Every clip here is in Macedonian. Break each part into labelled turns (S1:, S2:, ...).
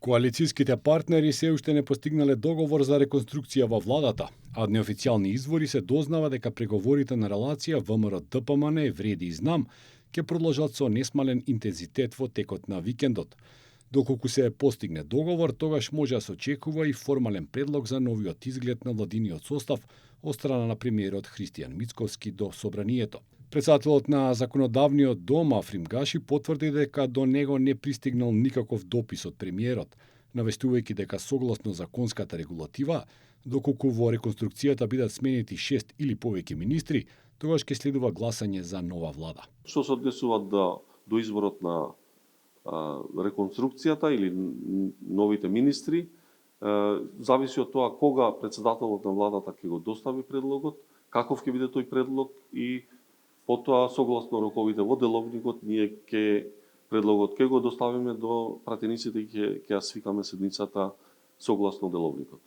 S1: Коалицијските партнери се уште не постигнале договор за реконструкција во владата, а неофицијални извори се дознава дека преговорите на релација ВМРО-ДПМН, Вреди и Знам ќе продолжат со несмален интензитет во текот на викендот. Доколку се постигне договор, тогаш може да се очекува и формален предлог за новиот изглед на владиниот состав од страна на премиерот Христијан Мицковски до собранието. Председателот на законодавниот дом Африм Гаши потврди дека до него не пристигнал никаков допис од премиерот, навестувајќи дека согласно законската регулатива, доколку во реконструкцијата бидат сменети 6 или повеќе министри, тогаш ќе следува гласање за нова влада.
S2: Што се однесува до изборот на реконструкцијата или новите министри, зависи од тоа кога председателот на владата ќе го достави предлогот, каков ќе биде тој предлог и потоа согласно роковите во деловникот ние предлогот ќе го доставиме до пратениците и ќе ја свикаме седницата согласно деловникот.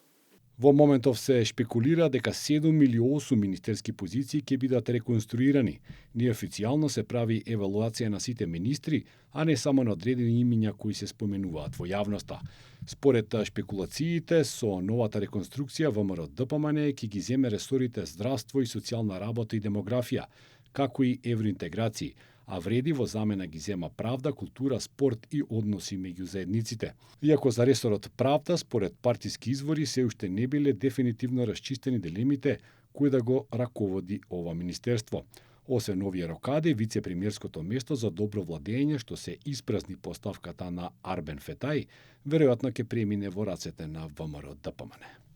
S1: Во моментов се шпекулира дека 7 или 8 министерски позиции ќе бидат реконструирани. Неофицијално се прави евалуација на сите министри, а не само на одредени имиња кои се споменуваат во јавноста. Според шпекулациите, со новата реконструкција ВМРО-ДПМН ќе ги земе ресорите здравство и социјална работа и демографија, како и евроинтеграции, а Вреди во замена ги зема правда, култура, спорт и односи меѓу заедниците. Иако за ресорот правда, според партиски извори, се уште не биле дефинитивно расчистени дилемите кој да го раководи ова министерство. Освен овие рокади, вице-премиерското место за добро владење, што се испразни поставката на Арбен Фетај, веројатно ќе премине во рацете на ВМРО-ДПМН.